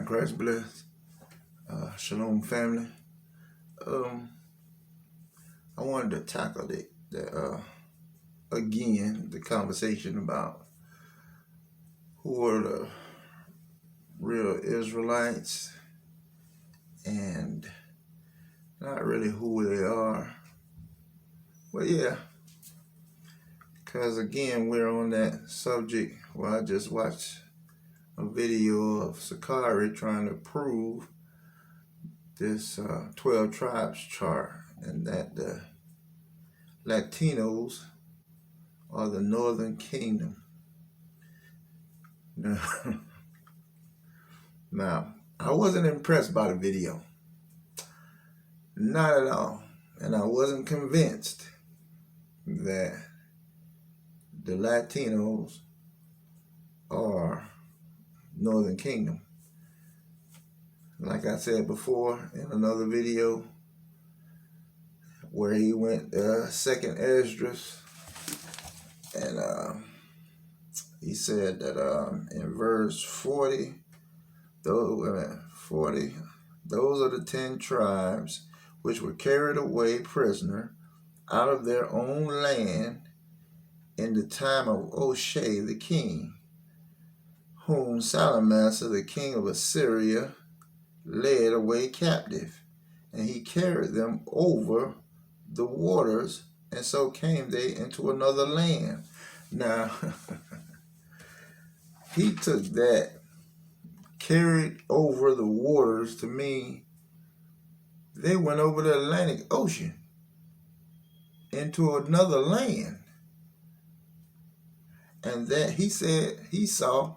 Christ bless. Shalom family. I wanted to tackle again the conversation about who are the real Israelites and not really who they are. But yeah, because again we're on that subject where I just watched a video of Sicarii trying to prove this 12 tribes chart, and that the Latinos are the northern kingdom. Now, I wasn't impressed by the video. Not at all. And I wasn't convinced that the Latinos are northern kingdom. Like I said before in another video where he went second Esdras, and he said that in verse 40, those are the 10 tribes which were carried away prisoner out of their own land in the time of Oshea the king, whom Salmanasseh the king of Assyria led away captive, and he carried them over the waters, and so came they into another land. Now, he took that, carried over the waters, to mean they went over the Atlantic Ocean into another land. And that he said he saw,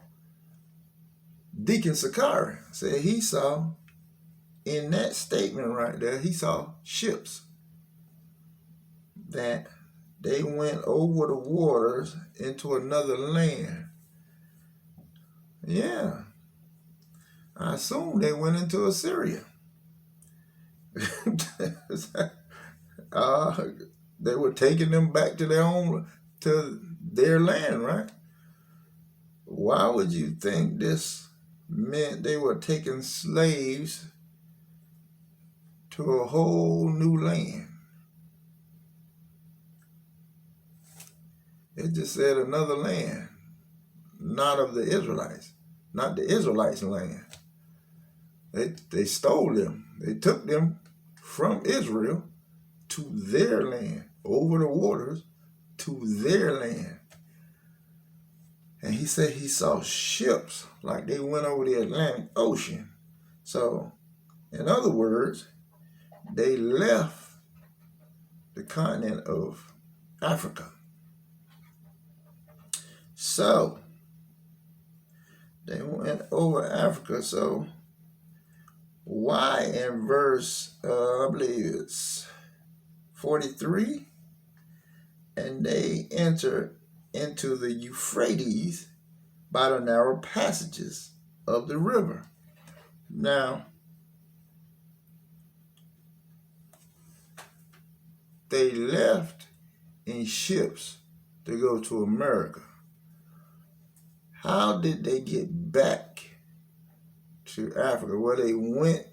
Deacon Sicarii said he saw, in that statement right there, he saw ships that they went over the waters into another land. Yeah, I assume they went into Assyria. They were taking them back to their land, right? Why would you think this meant they were taking slaves to a whole new land? It just said another land, not of the Israelites, not the Israelites' land. They stole them. They took them from Israel to their land, over the waters to their land. And he said he saw ships like they went over the Atlantic Ocean. So, in other words, they left the continent of Africa. So, they went over Africa. So, why in verse, I believe it's 43, and they entered into the Euphrates by the narrow passages of the river. Now, they left in ships to go to America. How did they get back to Africa? Well, they went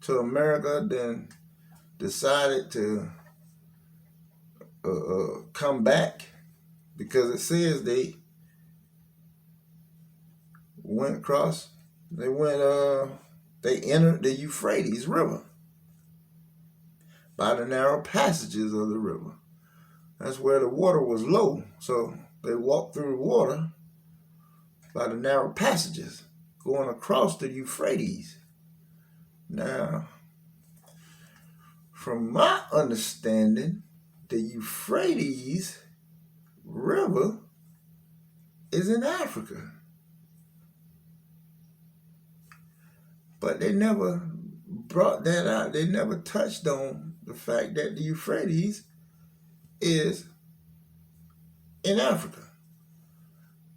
to America, then decided to come back, because it says they went across, they entered the Euphrates River by the narrow passages of the river. That's where the water was low, so they walked through the water by the narrow passages, going across the Euphrates. Now, from my understanding, the Euphrates River is in Africa. But they never brought that out. They never touched on the fact that the Euphrates is in Africa.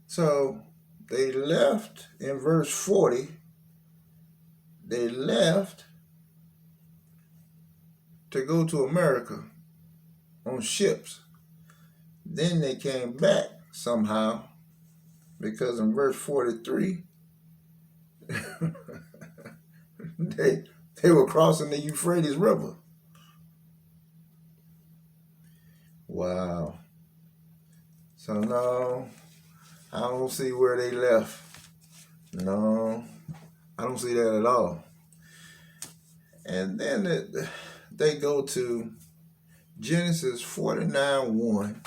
So they left in verse 40. They left to go to America on ships. Then they came back somehow, because in verse 43, They were crossing the Euphrates River. Wow. So no, I don't see where they left. No, I don't see that at all. And then they go to Genesis 49:1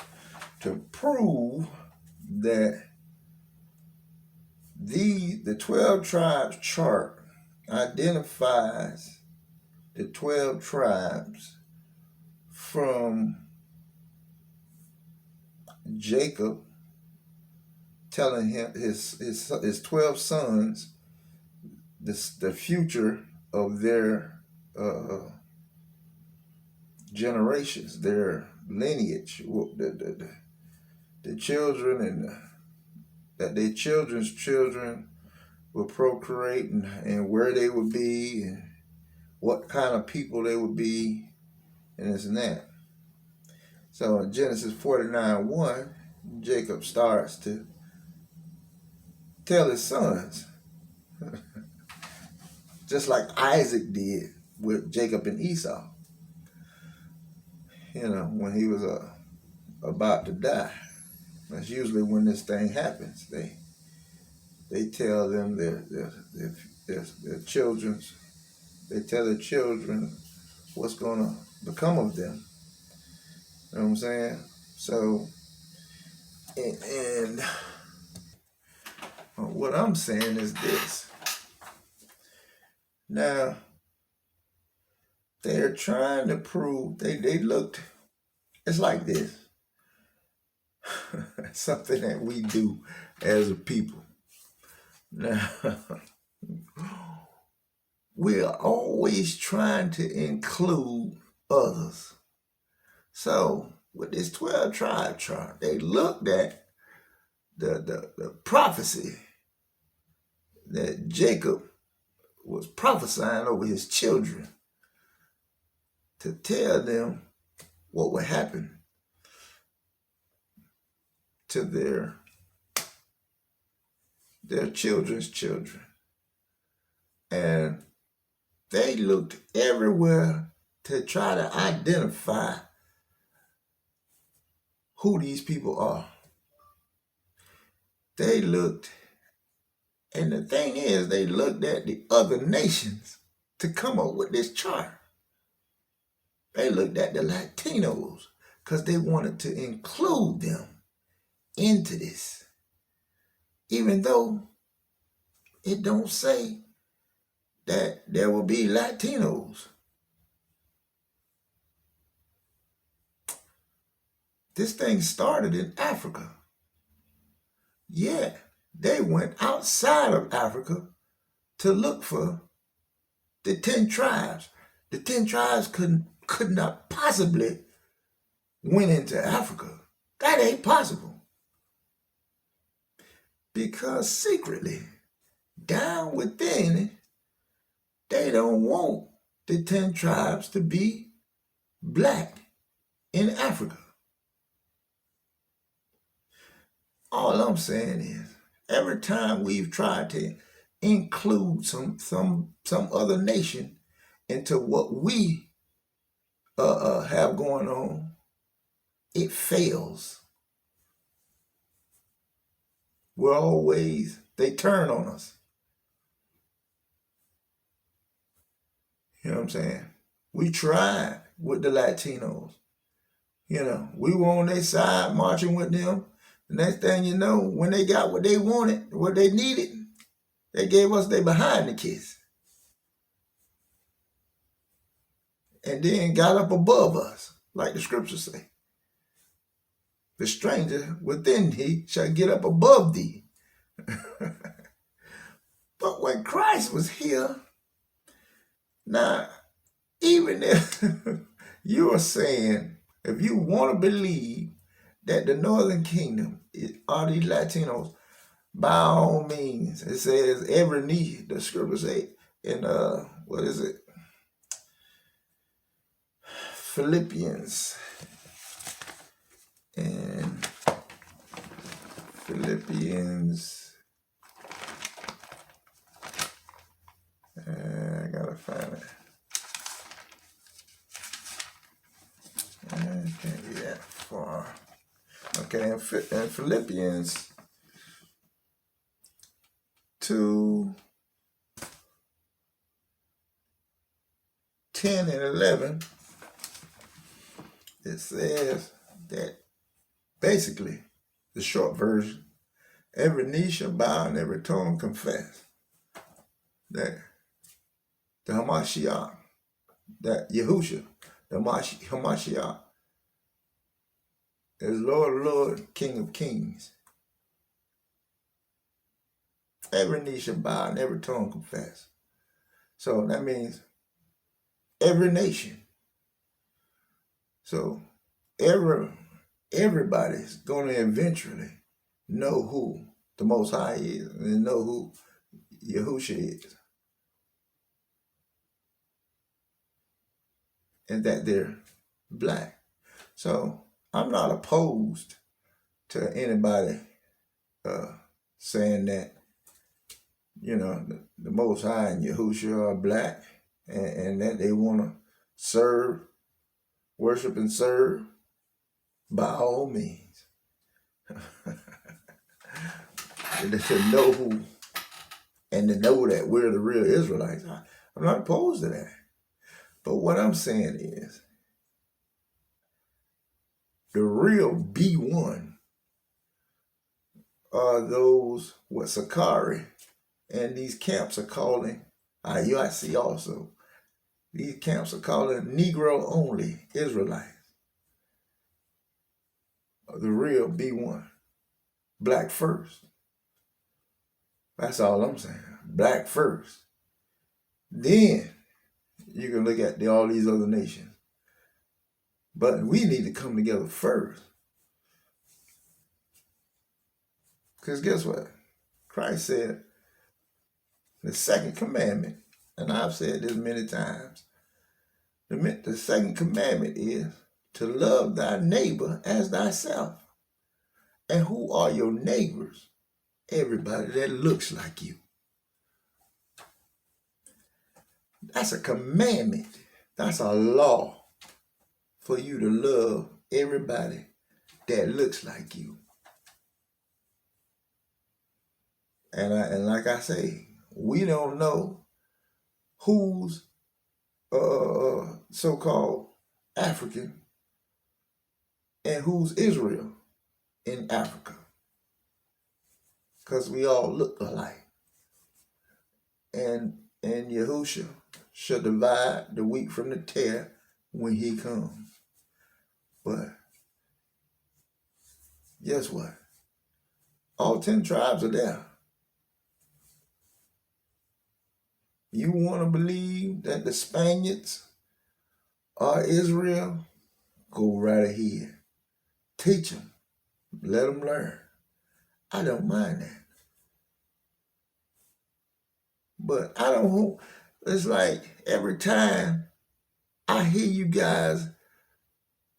to prove that the 12 tribes chart identifies the 12 tribes from Jacob telling him his 12 sons the future of their generations, their lineage, the children, and that their children's children will procreate, and where they would be, and what kind of people they would be, and this and that. So in Genesis 49:1, Jacob starts to tell his sons, just like Isaac did with Jacob and Esau, when he was about to die. That's usually when this thing happens. They tell them their children's, they tell their children what's going to become of them. You know what I'm saying? So, and what I'm saying is this. Now, they're trying to prove, they looked, it's like this. Something that we do as a people. Now, we're always trying to include others. So, with this 12 tribe chart, they looked at the prophecy that Jacob was prophesying over his children to tell them what would happen to their children's children. And they looked everywhere to try to identify who these people are. They looked, and the thing is, they looked at the other nations to come up with this chart. They looked at the Latinos because they wanted to include them into this, even though it don't say that there will be Latinos. This thing started in Africa. Yeah, they went outside of Africa to look for the 10 tribes. The 10 tribes could not possibly went into Africa. That ain't possible. Because secretly, down within it, they don't want the 10 tribes to be black in Africa. All I'm saying is, every time we've tried to include some other nation into what we have going on, it fails. They turn on us. You know what I'm saying? We tried with the Latinos. We were on their side marching with them. The next thing you know, when they got what they wanted, what they needed, they gave us their behind the kiss. And then got up above us, like the scriptures say. The stranger within thee shall get up above thee. But when Christ was here, now, even if you are saying, if you want to believe that the northern kingdom are these Latinos, by all means, it says every knee, the scripture say in what is it? Philippians. And Philippians, I gotta that for? Okay, in Philippians 2:10 and 11, it says that basically, the short version, every knee shall bow and every tongue confess that the Hamashiach, that Yahushua, the Hamashiach, is Lord, Lord, King of Kings. Every knee shall bow and every tongue confess. So that means every nation. So everybody's going to eventually know who the Most High is and know who Yahushua is. And that they're black. So I'm not opposed to anybody saying that, you know, the Most High and Yahushua are black and that they want to serve, worship and serve, by all means. To know who and to know that we're the real Israelites. I'm not opposed to that. But what I'm saying is, the real B1 are those what Sicarii and these camps are calling, IUIC also, these camps are calling Negro only Israelites. The real B1. Black first. That's all I'm saying. Black first. Then you can look at all these other nations. But we need to come together first. Because guess what? Christ said, the second commandment, and I've said this many times, the second commandment is to love thy neighbor as thyself. And who are your neighbors? Everybody that looks like you. That's a commandment. That's a law for you to love everybody that looks like you. And like I say, we don't know who's so-called African and who's Israel in Africa. Because we all look alike. And Yahushua shall divide the wheat from the tare when he comes. But guess what? All 10 tribes are there. You want to believe that the Spaniards are Israel? Go right ahead. Teach them. Let them learn. I don't mind that. But I don't, it's like every time I hear you guys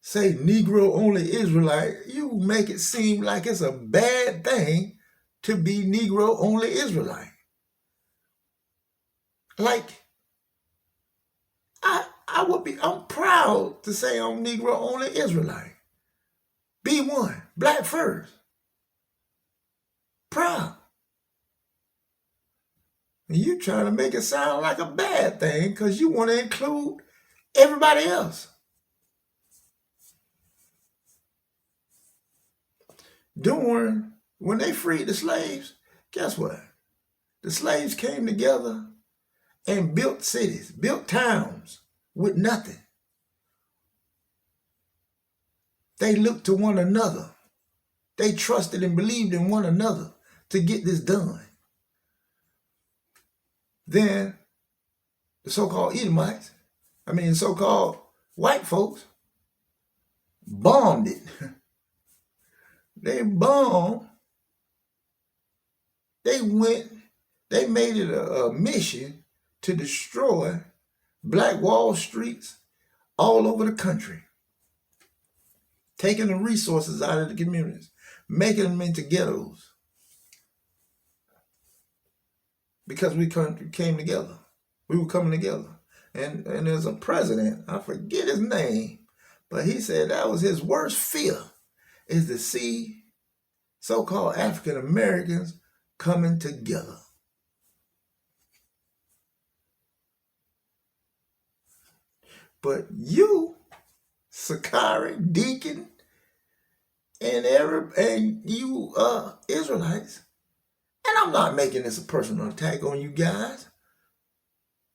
say Negro only Israelite, you make it seem like it's a bad thing to be Negro only Israelite. Like, I'm proud to say I'm Negro only Israelite. B1, black first. Proud. And you trying to make it sound like a bad thing because you want to include everybody else. When they freed the slaves, guess what? The slaves came together and built cities, built towns with nothing. They looked to one another. They trusted and believed in one another to get this done. Then the so-called Edomites, so-called white folks, bombed it. They bombed. They made it a mission to destroy black Wall Streets all over the country. Taking the resources out of the communities, making them into ghettos. Because we came together. We were coming together. And there's a president, I forget his name, But he said that was his worst fear, is to see so-called African Americans coming together. But you, Sicarii, Deacon, and you Israelites, and I'm not making this a personal attack on you guys,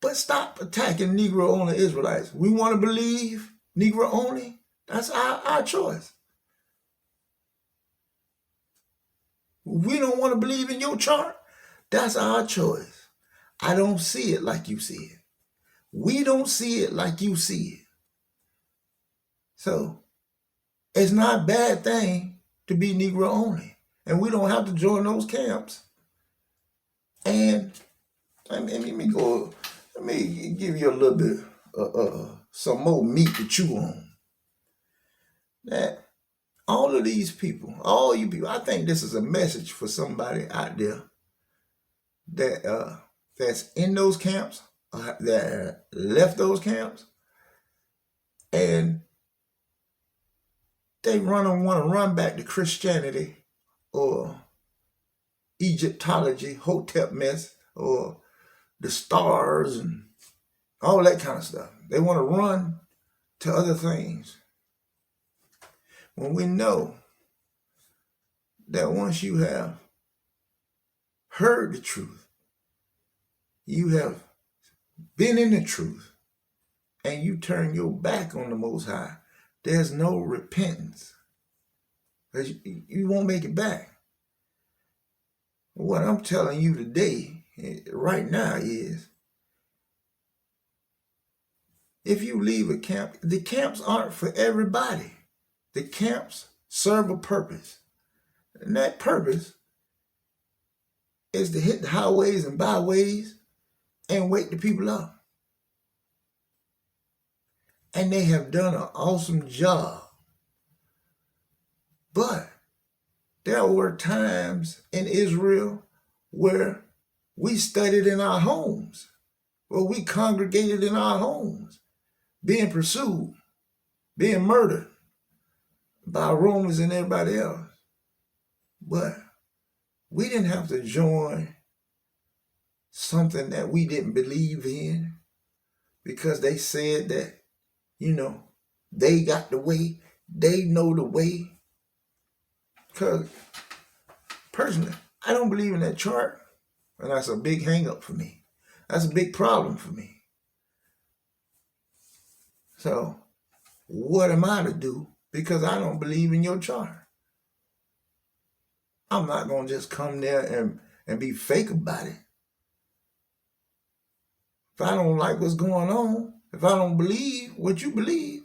but stop attacking Negro only Israelites. We want to believe Negro only. That's our choice. We don't want to believe in your chart. That's our choice. I don't see it like you see it. We don't see it like you see it. So it's not a bad thing to be Negro only. And we don't have to join those camps. And let me give you a little bit, some more meat to chew on. That all of these people, all you people, I think this is a message for somebody out there that that's in those camps, that left those camps, and they want to run back to Christianity or Egyptology, Hotep mess, or the stars and all that kind of stuff. They want to run to other things. When we know that once you have heard the truth, you have been in the truth, and you turn your back on the Most High, there's no repentance. You won't make it back. What I'm telling you today, right now, is if you leave a camp, the camps aren't for everybody. The camps serve a purpose. And that purpose is to hit the highways and byways and wake the people up. And they have done an awesome job. But there were times in Israel where we studied in our homes, where we congregated in our homes, being pursued, being murdered by Romans and everybody else. But we didn't have to join something that we didn't believe in because they said that, they got the way, they know the way. Because personally, I don't believe in that chart, and that's a big hang up for me. That's a big problem for me. So what am I to do? Because I don't believe in your chart. I'm not going to just come there and be fake about it. If I don't like what's going on, if I don't believe what you believe,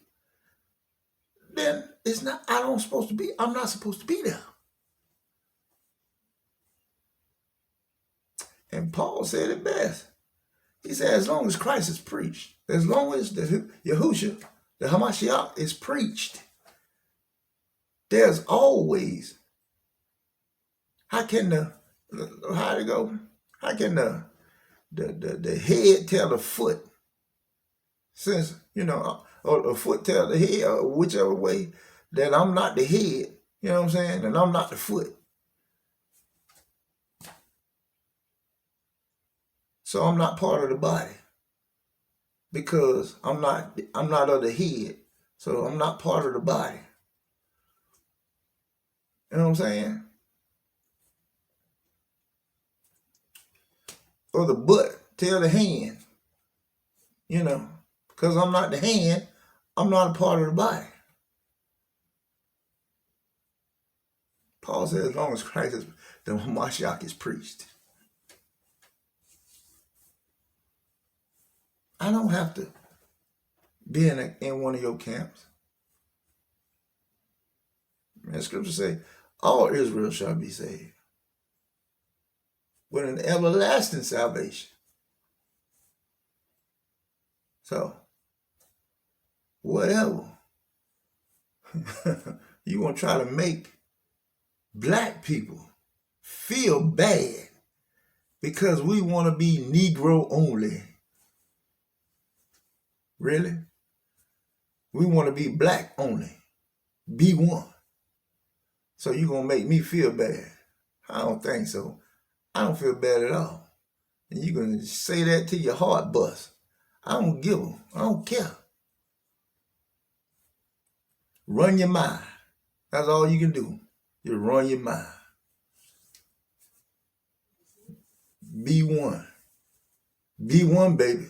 then I'm not supposed to be there. And Paul said it best. He said, as long as Christ is preached, as long as the Yahushua, the Hamashiach is preached, there's always, how can the head tell the foot, since, or the foot tell the head, or whichever way, that I'm not the head, you know what I'm saying, and I'm not the foot. So I'm not part of the body because I'm not of the head. So I'm not part of the body. You know what I'm saying? Or the butt tell the hand, because I'm not the hand, I'm not a part of the body. Paul says as long as Christ is, the Mashiach is preached. I don't have to be in one of your camps. And scripture say, all Israel shall be saved with an everlasting salvation. So, whatever you want to try to make black people feel bad because we want to be Negro only. Really? We want to be black only. Be one. So you going to make me feel bad. I don't think so. I don't feel bad at all. And you going to say that till your heart busts. I don't give a, I don't care. Run your mind. That's all you can do. You run your mind. Be one. Be one, baby.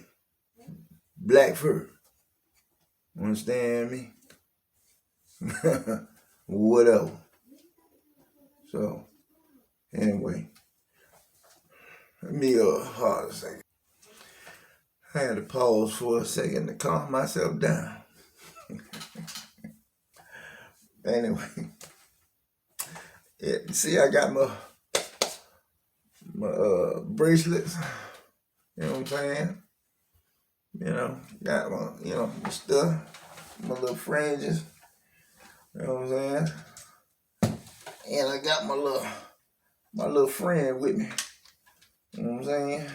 Black fur. Understand me? Whatever. So, anyway. Let me hold a second. I had to pause for a second to calm myself down. Anyway. Yeah, see, I got my bracelets. You know what I'm saying? You know, got my, my stuff, my little fringes. You know what I'm saying? And I got my little friend with me. You know what I'm saying?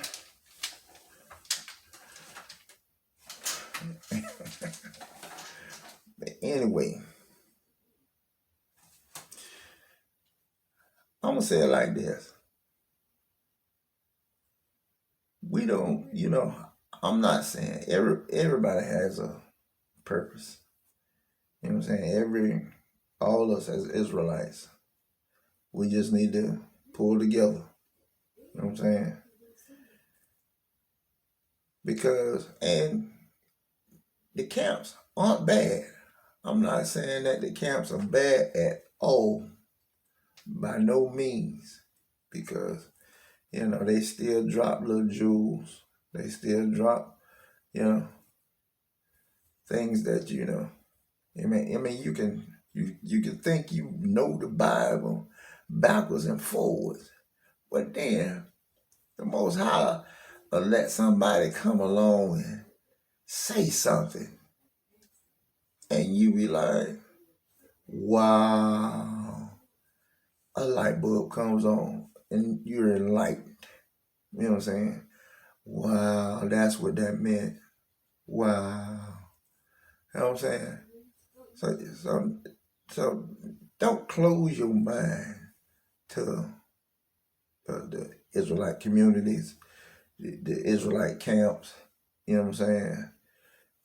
But anyway, I'm gonna say it like this. We don't, I'm not saying everybody has a purpose. You know what I'm saying? All of us as Israelites, we just need to pull together. You know what I'm saying? And the camps aren't bad. I'm not saying that the camps are bad at all. By no means. Because, they still drop little jewels. They still drop, things that, I mean, you can think you know the Bible backwards and forwards. But then the Most High will let somebody come along and say something. And you be like, wow. A light bulb comes on and you're enlightened. You know what I'm saying? Wow, that's what that meant. Wow. You know what I'm saying? So don't close your mind to the Israelite communities, the Israelite camps. You know what I'm saying?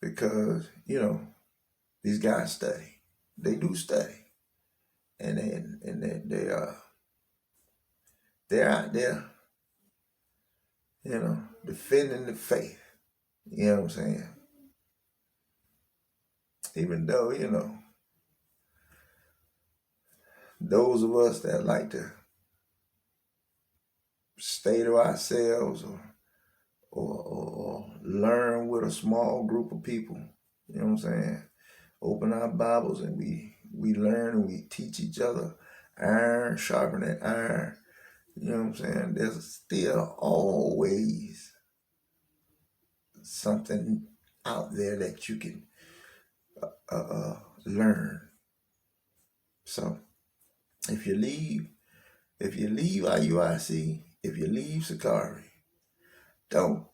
Because, these guys study. They do study. And they're out there, defending the faith. You know what I'm saying? Even though, those of us that like to stay to ourselves or learn with a small group of people, you know what I'm saying? Open our Bibles and we learn and we teach each other. Iron sharpening iron. You know what I'm saying? There's still always something out there that you can learn. So if you leave IUIC, if you leave Sicarii, don't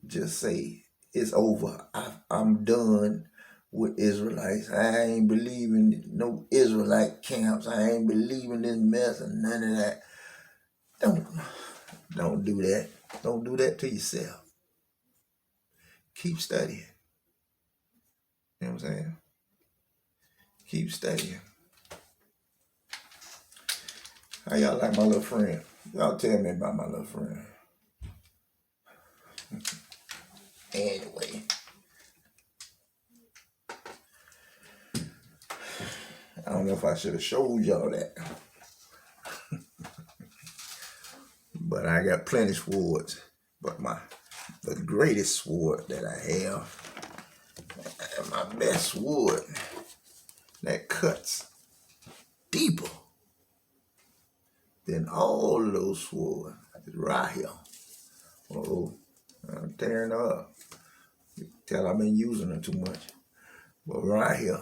just say it's over. I'm done with Israelites. I ain't believing no Israelite camps. I ain't believing this mess and none of that. Don't do that. Don't do that to yourself. Keep studying. You know what I'm saying? Keep studying. How y'all like my little friend? Y'all tell me about my little friend. Anyway. I don't know if I should have showed y'all that. But I got plenty of swords. But the greatest sword that I have, and my best sword that cuts deeper than all of those swords is right here. I'm tearing her up. You can tell I've been using her too much. But right here,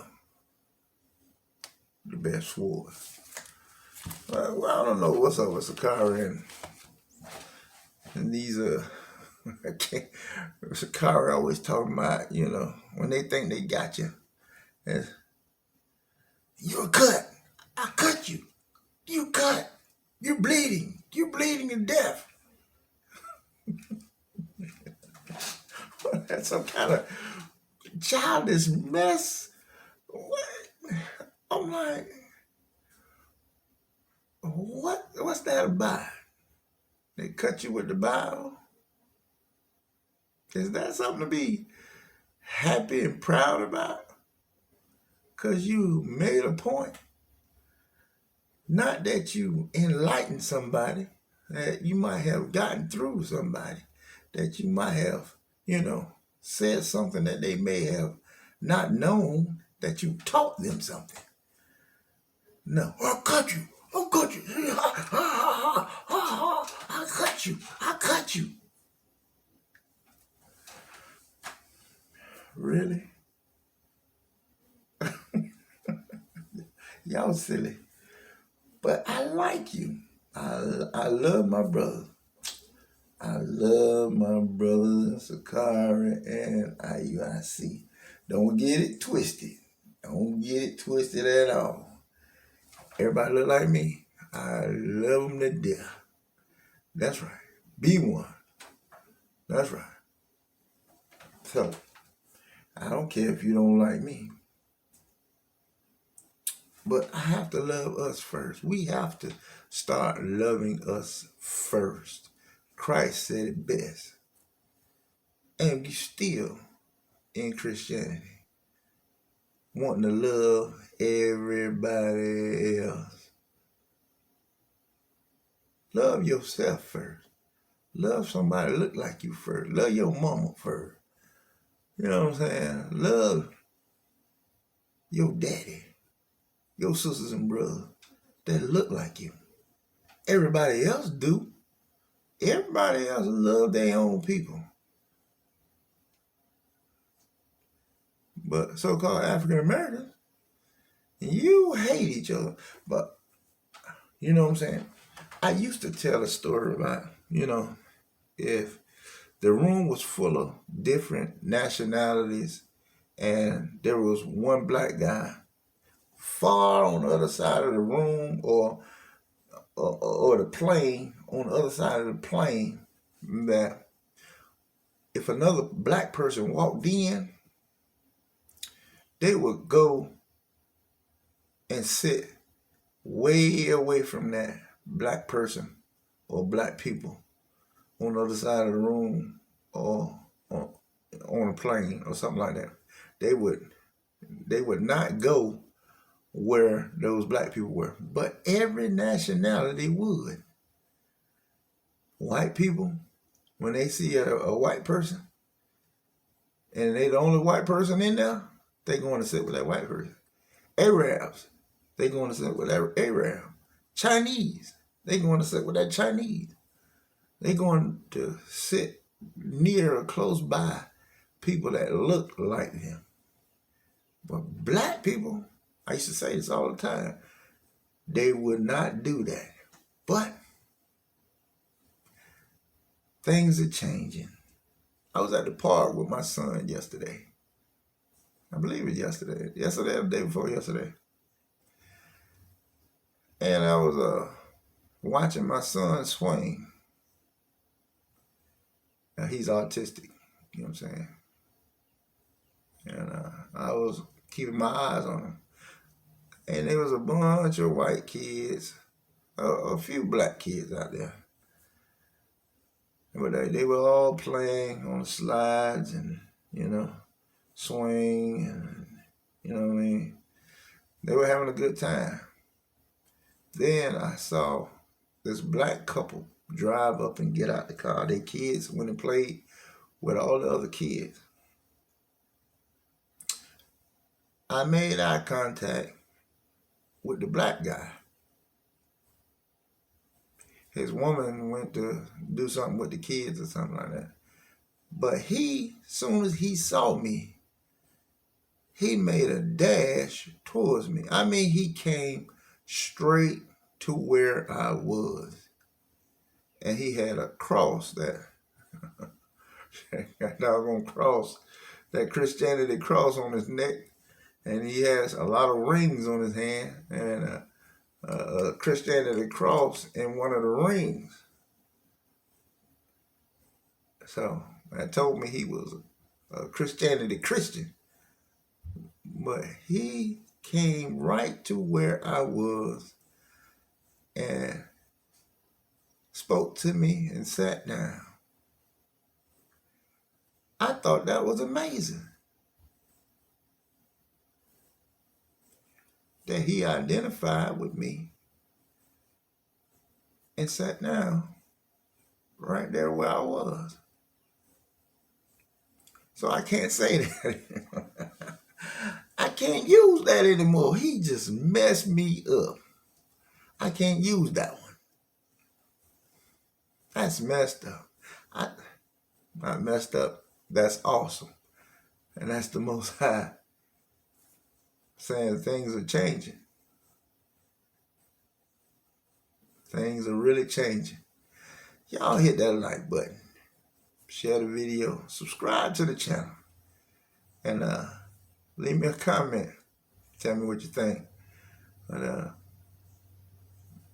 the best sword. Well, I don't know what's up with Sicarii and these I can't. Sicarii always talking about, when they think they got you, and you're cut. I cut you. You cut. You're bleeding. You're bleeding to death. That's some kind of childish mess. What? I'm like, what? What's that about? They cut you with the Bible? Is that something to be happy and proud about? Because you made a point. Not that you enlightened somebody, that you might have gotten through somebody, that you might have, said something that they may have not known, that you taught them something. No, I'll cut you. I'll cut you. I cut you. I cut you. Really? Y'all silly. But I like you. I love my brother. I love my brothers in Sicarii and IUIC. Don't get it twisted. Don't get it twisted at all. Everybody look like me. I love them to death. That's right. Be one. That's right. So, I don't care if you don't like me. But I have to love us first. We have to start loving us first. Christ said it best. And you still in Christianity wanting to love everybody else. Love yourself first. Love somebody that look like you first. Love your mama first. You know what I'm saying? Love your daddy, your sisters and brothers that look like you. Everybody else do. Everybody else love their own people. But so-called African Americans, you hate each other. But, you know what I'm saying? I used to tell a story about, if the room was full of different nationalities and there was one black guy far on the other side of the room or the plane, on the other side of the plane, that if another black person walked in, they would go and sit way away from that black person or black people on the other side of the room or on a plane or something like that. They would not go where those black people were. But every nationality would. White people, when they see a white person and they the only white person in there, they going to sit with that white person. Arabs, they going to sit with that Arab. Chinese, they going to sit with that Chinese. They going to sit near or close by people that look like them. But black people, I used to say this all the time, they would not do that. But things are changing. I was at the park with my son yesterday. I believe it yesterday. Yesterday or the day before yesterday. And I was watching my son swing. Now, he's autistic, you know what I'm saying? And I was keeping my eyes on him. And there was a bunch of white kids, a few black kids out there. But they were all playing on the slides and, swing and, you know what I mean? They were having a good time. Then I saw this black couple drive up and get out the car. Their kids went and played with all the other kids. I made eye contact with the black guy. His woman went to do something with the kids or something like that. But soon as he saw me, he made a dash towards me. I mean, he came straight to where I was. And he had a cross that That doggone cross, that Christianity cross on his neck, and he has a lot of rings on his hand, and a Christianity cross in one of the rings. So that told me he was a Christianity Christian. But he came right to where I was and spoke to me and sat down. I thought that was amazing. That he identified with me and sat down right there where I was. So I can't say that. I can't use that anymore. He just messed me up. I can't use that one. That's messed up. Not messed up. That's awesome. And that's the Most High saying things are changing. Things are really changing. Y'all hit that like button. Share the video. Subscribe to the channel. And leave me a comment. Tell me what you think. But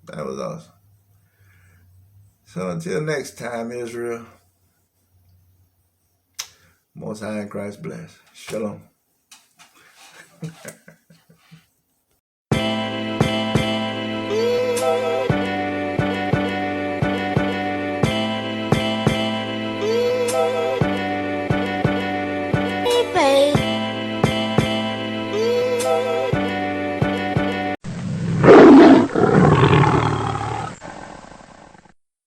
that was awesome. So until next time, Israel. Most High in Christ bless. Shalom.